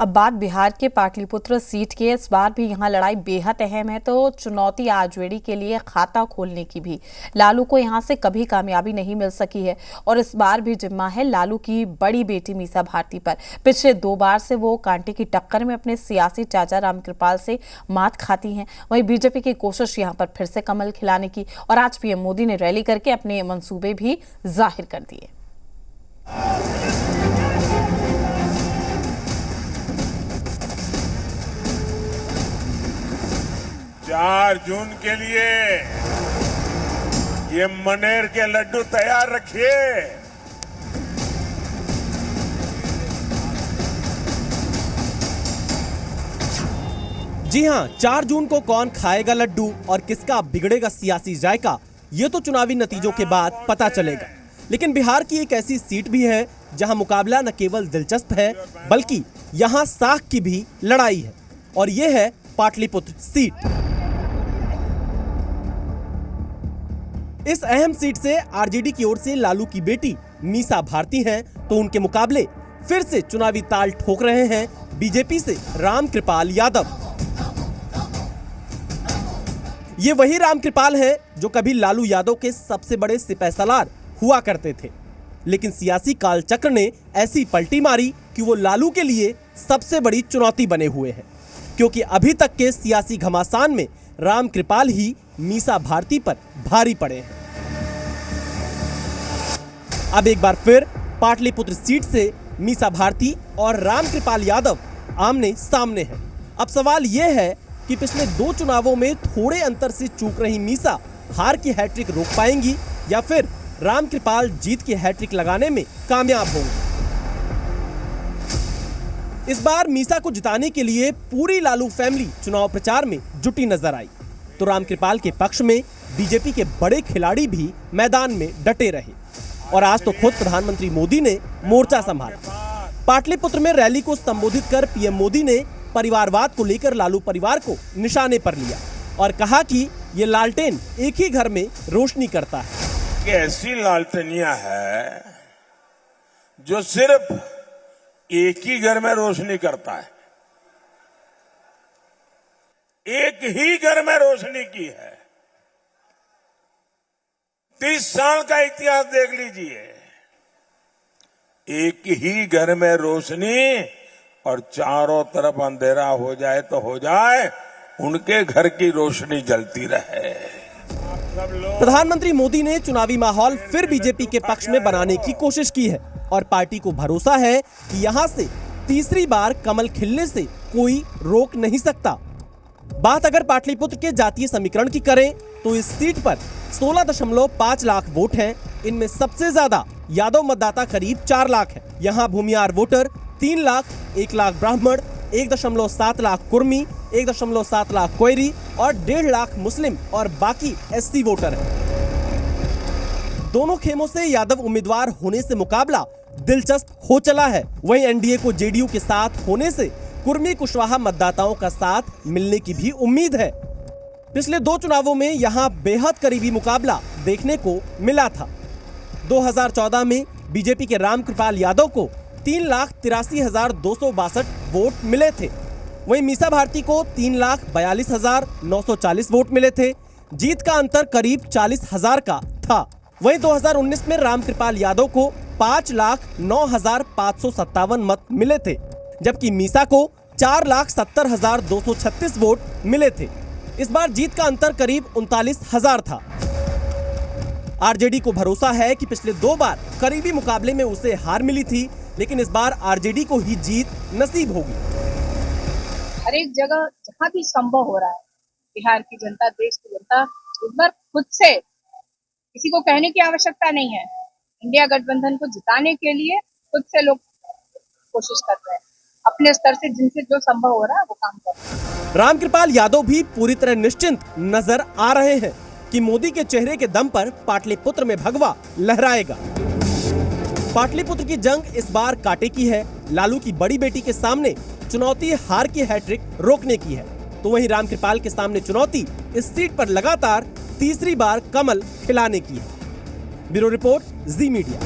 अब बात बिहार के पाटलिपुत्र सीट की। इस बार भी यहां लड़ाई बेहद अहम है, तो चुनौती आरजेडी के लिए खाता खोलने की भी। लालू को यहां से कभी कामयाबी नहीं मिल सकी है और इस बार भी जिम्मा है लालू की बड़ी बेटी मीसा भारती पर। पिछले 2 बार से वो कांटे की टक्कर में अपने सियासी चाचा रामकृपाल से मात खाती हैं। वहीं बीजेपी की कोशिश यहां पर फिर से कमल खिलाने की, और आज पीएम मोदी ने रैली करके अपने मंसूबे भी जाहिर कर दिए। 4 जून के लिए ये मनेर के लड्डू तैयार रखिए। जी हां, 4 जून को कौन खाएगा लड्डू और किसका बिगड़ेगा सियासी जायका, ये तो चुनावी नतीजों के बाद पता चलेगा। लेकिन बिहार की एक ऐसी सीट भी है जहां मुकाबला न केवल दिलचस्प है बल्कि यहां साख की भी लड़ाई है, और ये है पाटलिपुत्र सीट। इस अहम सीट से आरजेडी की ओर से लालू की बेटी मीसा भारती हैं, तो उनके मुकाबले फिर से चुनावी ताल ठोक रहे हैं बीजेपी से रामकृपाल यादव। ये वही रामकृपाल हैं जो कभी लालू यादव के सबसे बड़े सिपहसालार हुआ करते थे, लेकिन सियासी कालचक्र ने ऐसी पलटी मारी कि वो लालू के लिए सबसे बड़ी चुनौती बने हुए हैं, क्योंकि अभी तक के सियासी घमासान में रामकृपाल ही मीसा भारती पर भारी पड़े हैं। अब एक बार फिर पाटलिपुत्र सीट से मीसा भारती और रामकृपाल यादव आमने सामने हैं। अब सवाल यह है कि पिछले 2 चुनावों में थोड़े अंतर से चूक रही मीसा हार की हैट्रिक रोक पाएंगी या फिर रामकृपाल जीत की हैट्रिक लगाने में कामयाब होंगे। इस बार मीसा को जिताने के लिए पूरी लालू फैमिली चुनाव प्रचार में जुटी नजर आई, तो रामकृपाल के पक्ष में बीजेपी के बड़े खिलाड़ी भी मैदान में डटे रहे, और आज तो खुद प्रधानमंत्री मोदी ने मोर्चा संभाला। पाटलिपुत्र में रैली को संबोधित कर पीएम मोदी ने परिवारवाद को लेकर लालू परिवार को निशाने पर लिया और कहा कि ये लालटेन एक ही घर में रोशनी करता है। ऐसी लालटेनियां है जो सिर्फ एक ही घर में रोशनी करता है, एक ही घर में रोशनी की है। 30 साल का इतिहास देख लीजिए, एक ही घर में रोशनी और चारों तरफ अंधेरा हो जाए तो हो जाए, उनके घर की रोशनी जलती रहे। प्रधानमंत्री मोदी ने चुनावी माहौल फिर बीजेपी के पक्ष में बनाने की कोशिश की है और पार्टी को भरोसा है कि यहां से तीसरी बार कमल खिलने से कोई रोक नहीं सकता। बात अगर पाटलिपुत्र के जातीय समीकरण की करें तो इस सीट पर 16.5 लाख वोट हैं। इनमें सबसे ज्यादा यादव मतदाता करीब 4 लाख है। यहाँ भूमियार वोटर 3 लाख, 1 लाख ब्राह्मण, 1.7 लाख कुर्मी, 1.7 लाख कोयरी और 1.5 लाख मुस्लिम और बाकी एससी वोटर हैं। दोनों खेमों से यादव उम्मीदवार होने से मुकाबला दिलचस्प हो चला है। वहीं एनडीए को जेडीयू के साथ होने से कुर्मी कुशवाहा मतदाताओं का साथ मिलने की भी उम्मीद है। पिछले 2 चुनावों में यहां बेहद करीबी मुकाबला देखने को मिला था। 2014 में बीजेपी के रामकृपाल यादव को 3,83,262 वोट मिले थे। वहीं मीसा भारती को 3,42,940 वोट मिले थे। जीत का अंतर करीब 40,000 का था। वहीं 2019 में रामकृपाल यादव को 5,09,557 मत मिले थे, जबकि मीसा को 4,70,236 वोट मिले थे। इस बार जीत का अंतर करीब 39,000 था। आरजेडी को भरोसा है कि पिछले 2 बार करीबी मुकाबले में उसे हार मिली थी, लेकिन इस बार आरजेडी को ही जीत नसीब होगी। हर एक जगह जहाँ भी संभव हो रहा है, बिहार की जनता, देश की जनता इस बार खुद से, किसी को कहने की आवश्यकता नहीं है, इंडिया गठबंधन को जिताने के लिए खुद से लोग कोशिश कर रहे हैं। अपने स्तर से जिनसे जो संभव हो रहा है वो काम कर रहे हैं। रामकृपाल यादव भी पूरी तरह निश्चिंत नजर आ रहे हैं कि मोदी के चेहरे के दम पर पाटलिपुत्र में भगवा लहराएगा। पाटलिपुत्र की जंग इस बार कांटे की है। लालू की बड़ी बेटी के सामने चुनौती हार की हैट्रिक रोकने की है, तो वहीं रामकृपाल के सामने चुनौती इस सीट पर लगातार तीसरी बार कमल खिलाने की है। ब्यूरो रिपोर्ट, जी मीडिया।